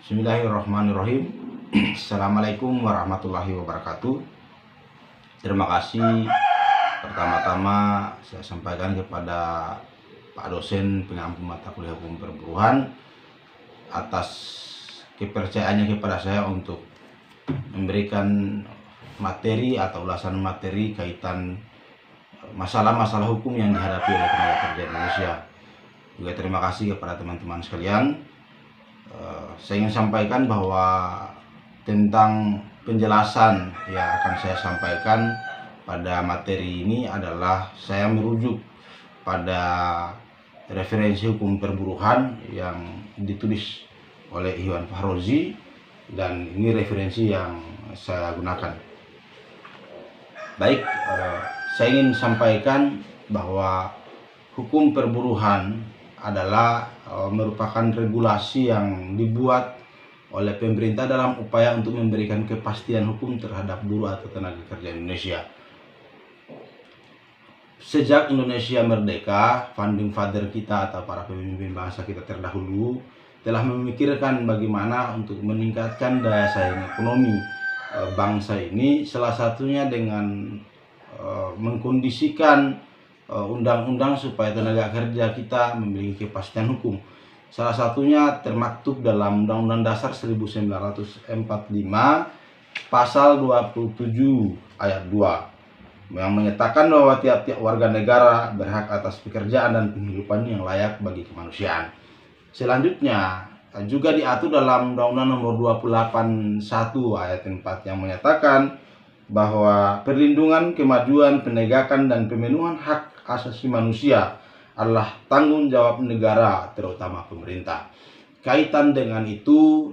Bismillahirrahmanirrahim. Assalamualaikum warahmatullahi wabarakatuh. Terima kasih pertama-tama saya sampaikan kepada Pak dosen pengampu mata kuliah hukum perburuhan atas kepercayaannya kepada saya untuk memberikan materi atau ulasan materi kaitan masalah-masalah hukum yang dihadapi oleh tenaga kerja Indonesia. Juga terima kasih kepada teman-teman sekalian. Saya ingin sampaikan bahwa tentang penjelasan yang akan saya sampaikan pada materi ini adalah saya merujuk pada referensi hukum perburuhan yang ditulis oleh Iwan Fahrozi, dan ini referensi yang saya gunakan. Baik, saya ingin sampaikan bahwa hukum perburuhan adalah merupakan regulasi yang dibuat oleh pemerintah dalam upaya untuk memberikan kepastian hukum terhadap buruh atau tenaga kerja Indonesia. Sejak Indonesia merdeka, founding father kita atau para pemimpin bangsa kita terdahulu telah memikirkan bagaimana untuk meningkatkan daya saing ekonomi bangsa ini, salah satunya dengan mengkondisikan undang-undang supaya tenaga kerja kita memiliki kepastian hukum. Salah satunya termaktub dalam Undang-Undang Dasar 1945 pasal 27 ayat 2 yang menyatakan bahwa tiap-tiap warga negara berhak atas pekerjaan dan penghidupan yang layak bagi kemanusiaan. Selanjutnya juga diatur dalam Undang-Undang Nomor 28 ayat 4 yang menyatakan bahwa perlindungan, kemajuan, penegakan, dan pemenuhan hak asasi manusia adalah tanggung jawab negara, terutama pemerintah. Kaitan dengan itu,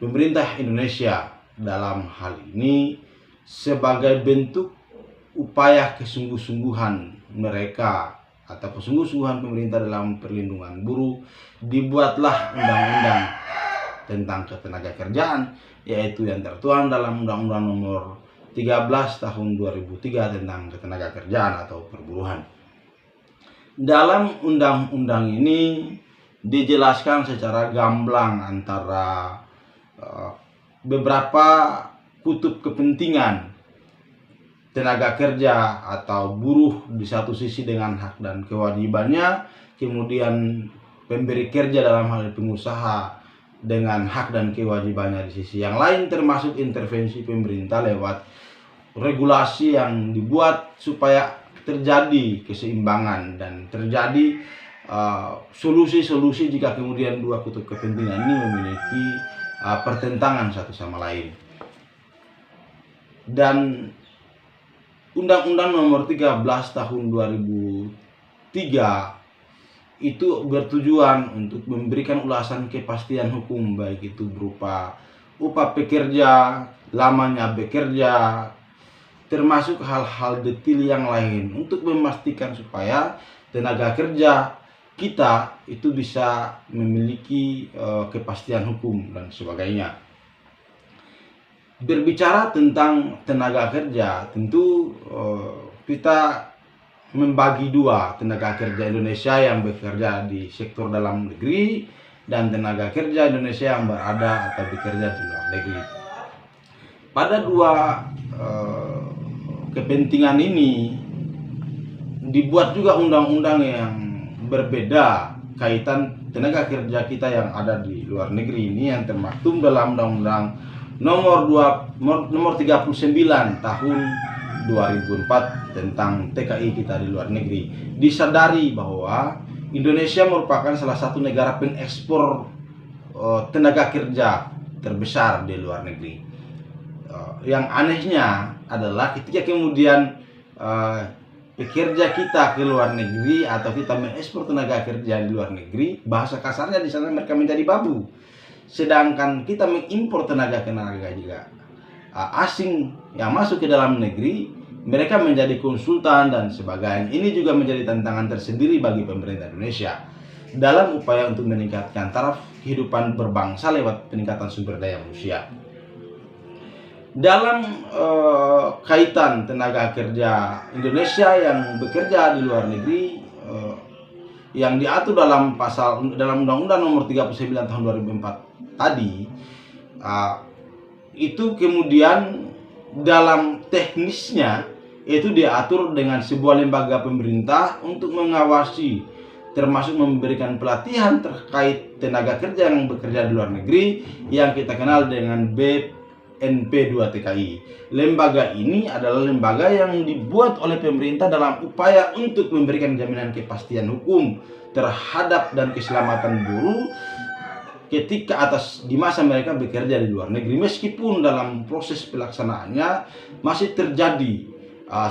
pemerintah Indonesia dalam hal ini sebagai bentuk upaya kesungguh-sungguhan mereka atau kesungguh-sungguhan pemerintah dalam perlindungan buruh, dibuatlah undang-undang tentang ketenaga kerjaan, yaitu yang tertuang dalam Undang-Undang Nomor 13 tahun 2003 tentang ketenaga kerjaan atau perburuhan. Dalam undang-undang ini dijelaskan secara gamblang antara beberapa kutub kepentingan tenaga kerja atau buruh di satu sisi dengan hak dan kewajibannya, kemudian pemberi kerja dalam hal pengusaha dengan hak dan kewajibannya di sisi yang lain, termasuk intervensi pemerintah lewat regulasi yang dibuat supaya terjadi keseimbangan dan terjadi solusi-solusi jika kemudian dua kutub kepentingan ini memiliki pertentangan satu sama lain. Dan Undang-Undang Nomor 13 tahun 2003 itu bertujuan untuk memberikan ulasan kepastian hukum, baik itu berupa upah pekerja, lamanya bekerja, termasuk hal-hal detail yang lain untuk memastikan supaya tenaga kerja kita itu bisa memiliki kepastian hukum dan sebagainya. Berbicara tentang tenaga kerja, tentu kita membagi dua, tenaga kerja Indonesia yang bekerja di sektor dalam negeri dan tenaga kerja Indonesia yang berada atau bekerja di luar negeri. Pada dua kepentingan ini dibuat juga undang-undang yang berbeda kaitan tenaga kerja kita yang ada di luar negeri ini yang termaktub dalam Undang-Undang Nomor 39 tahun 2004 tentang TKI kita di luar negeri. Disadari bahwa Indonesia merupakan salah satu negara pengekspor tenaga kerja terbesar di luar negeri. Yang anehnya adalah ketika kemudian pekerja kita ke luar negeri atau kita mengekspor tenaga kerja di luar negeri, bahasa kasarnya di sana mereka menjadi babu. Sedangkan kita mengimpor tenaga juga asing yang masuk ke dalam negeri, mereka menjadi konsultan dan sebagainya. Ini juga menjadi tantangan tersendiri bagi pemerintah Indonesia dalam upaya untuk meningkatkan taraf kehidupan berbangsa lewat peningkatan sumber daya manusia. Dalam kaitan tenaga kerja Indonesia yang bekerja di luar negeri, yang diatur dalam dalam Undang-Undang Nomor 39 Tahun 2004 tadi, itu kemudian dalam teknisnya itu diatur dengan sebuah lembaga pemerintah untuk mengawasi, termasuk memberikan pelatihan terkait tenaga kerja yang bekerja di luar negeri yang kita kenal dengan BNP 2 TKI. Lembaga ini adalah lembaga yang dibuat oleh pemerintah dalam upaya untuk memberikan jaminan kepastian hukum terhadap dan keselamatan buruh ketika di masa mereka bekerja di luar negeri, meskipun dalam proses pelaksanaannya masih terjadi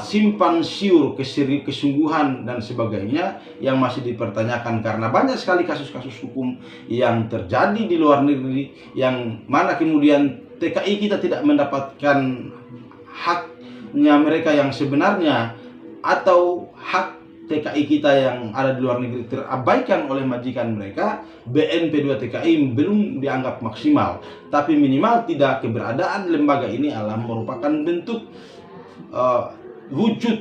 simpan siur, kesungguhan dan sebagainya yang masih dipertanyakan, karena banyak sekali kasus-kasus hukum yang terjadi di luar negeri yang mana kemudian TKI kita tidak mendapatkan haknya mereka yang sebenarnya, atau hak TKI kita yang ada di luar negeri terabaikan oleh majikan mereka. BNP 2 TKI belum dianggap maksimal, tapi minimal tidak keberadaan lembaga ini adalah merupakan bentuk wujud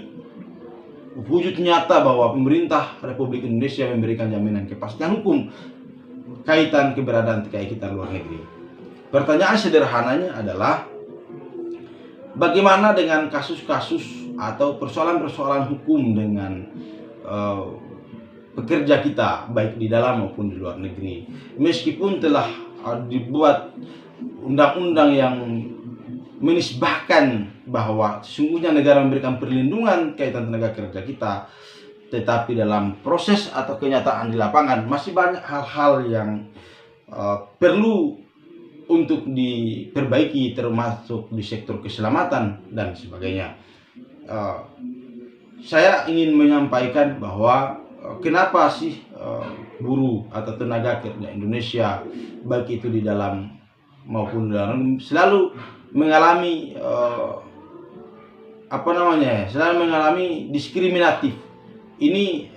nyata bahwa pemerintah Republik Indonesia memberikan jaminan kepastian hukum kaitan keberadaan TKI kita luar negeri. Pertanyaan sederhananya adalah, bagaimana dengan kasus-kasus atau persoalan-persoalan hukum dengan pekerja kita baik di dalam maupun di luar negeri, meskipun telah dibuat undang-undang yang menisbahkan bahwa sesungguhnya negara memberikan perlindungan kaitan tenaga kerja kita, tetapi dalam proses atau kenyataan di lapangan masih banyak hal-hal yang perlu untuk diperbaiki, termasuk di sektor keselamatan dan sebagainya. Saya ingin menyampaikan bahwa kenapa sih buruh atau tenaga kerja Indonesia baik itu di dalam maupun di luar negeri selalu mengalami selalu mengalami diskriminatif. Ini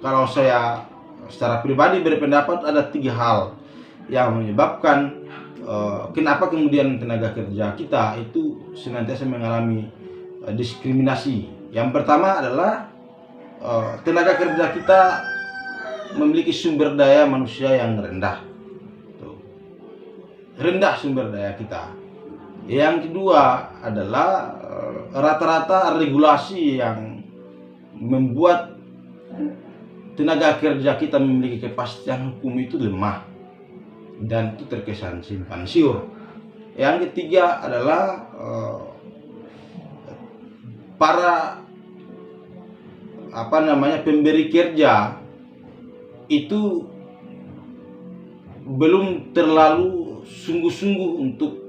kalau saya secara pribadi berpendapat ada 3 hal yang menyebabkan kenapa kemudian tenaga kerja kita itu senantiasa mengalami diskriminasi. Yang pertama adalah tenaga kerja kita memiliki sumber daya manusia yang rendah. Rendah sumber daya kita. Yang kedua adalah rata-rata regulasi yang membuat tenaga kerja kita memiliki kepastian hukum itu lemah dan itu terkesan simpan siur. Yang ketiga adalah para pemberi kerja itu belum terlalu sungguh-sungguh untuk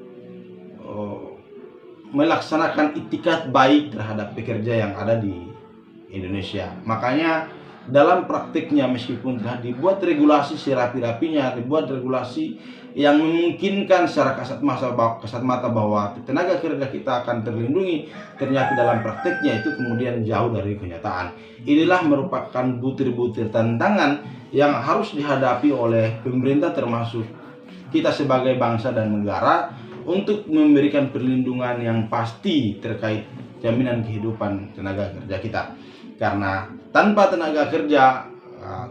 melaksanakan itikat baik terhadap pekerja yang ada di Indonesia. Makanya dalam praktiknya, meskipun telah dibuat regulasi serapi-rapinya, dibuat regulasi yang memungkinkan secara kasat mata bahwa tenaga kerja kita akan terlindungi, ternyata dalam praktiknya itu kemudian jauh dari kenyataan. Inilah merupakan butir-butir tantangan yang harus dihadapi oleh pemerintah, termasuk kita sebagai bangsa dan negara, untuk memberikan perlindungan yang pasti terkait jaminan kehidupan tenaga kerja kita. Karena tanpa tenaga kerja,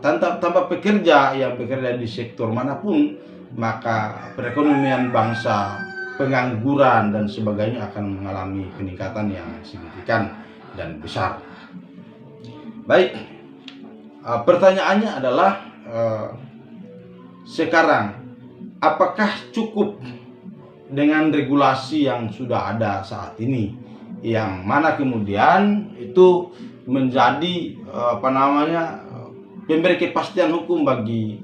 tanpa pekerja yang bekerja di sektor manapun, maka perekonomian bangsa, pengangguran dan sebagainya akan mengalami peningkatan yang signifikan dan besar. Baik, pertanyaannya adalah sekarang apakah cukup dengan regulasi yang sudah ada saat ini, yang mana kemudian itu menjadi memberi kepastian hukum bagi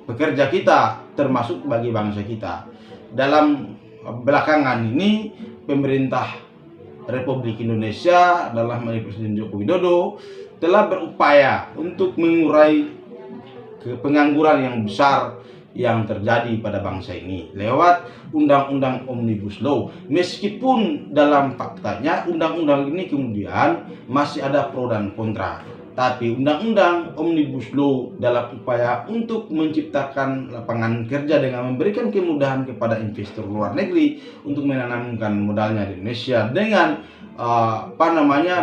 pekerja kita, termasuk bagi bangsa kita. Dalam belakangan ini pemerintah Republik Indonesia dalam melalui Presiden Joko Widodo telah berupaya untuk mengurai pengangguran yang besar yang terjadi pada bangsa ini lewat Undang-Undang Omnibus Law. Meskipun dalam faktanya undang-undang ini kemudian masih ada pro dan kontra, tapi Undang-Undang Omnibus Law dalam upaya untuk menciptakan lapangan kerja dengan memberikan kemudahan kepada investor luar negeri untuk menanamkan modalnya di Indonesia dengan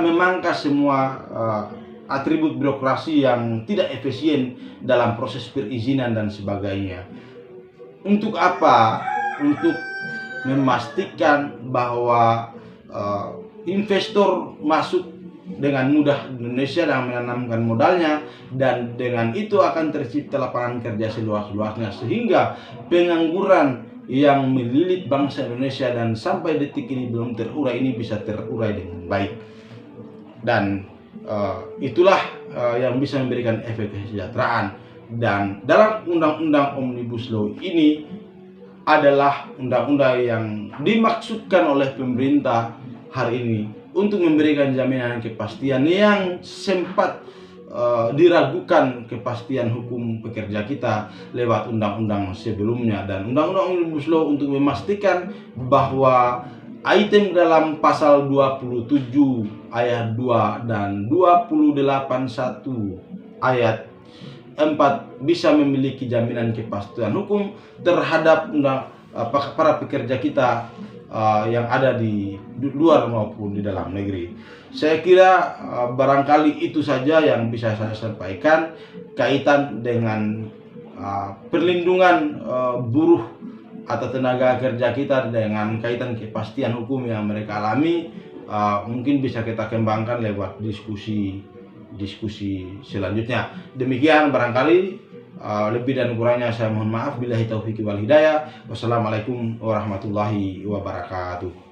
memangkas semua atribut birokrasi yang tidak efisien dalam proses perizinan dan sebagainya. Untuk apa? Untuk memastikan bahwa investor masuk dengan mudah di Indonesia dan menanamkan modalnya, dan dengan itu akan tercipta lapangan kerja seluas-luasnya, sehingga pengangguran yang melilit bangsa Indonesia dan sampai detik ini belum terurai ini bisa terurai dengan baik. Dan itulah yang bisa memberikan efek kesejahteraan. Dan dalam undang-undang Omnibus Law ini adalah undang-undang yang dimaksudkan oleh pemerintah hari ini untuk memberikan jaminan kepastian yang sempat diragukan kepastian hukum pekerja kita lewat undang-undang sebelumnya. Dan undang-undang Omnibus Law untuk memastikan bahwa item dalam pasal 27 ayat 2 dan 281 ayat 4 bisa memiliki jaminan kepastian hukum terhadap para pekerja kita yang ada di luar maupun di dalam negeri. Saya kira barangkali itu saja yang bisa saya sampaikan kaitan dengan perlindungan buruh atau tenaga kerja kita dengan kaitan kepastian hukum yang mereka alami. Mungkin bisa kita kembangkan lewat diskusi selanjutnya. Demikian barangkali, lebih dan kurangnya saya mohon maaf. Billahi taufiq wal hidayah. Wassalamualaikum warahmatullahi wabarakatuh.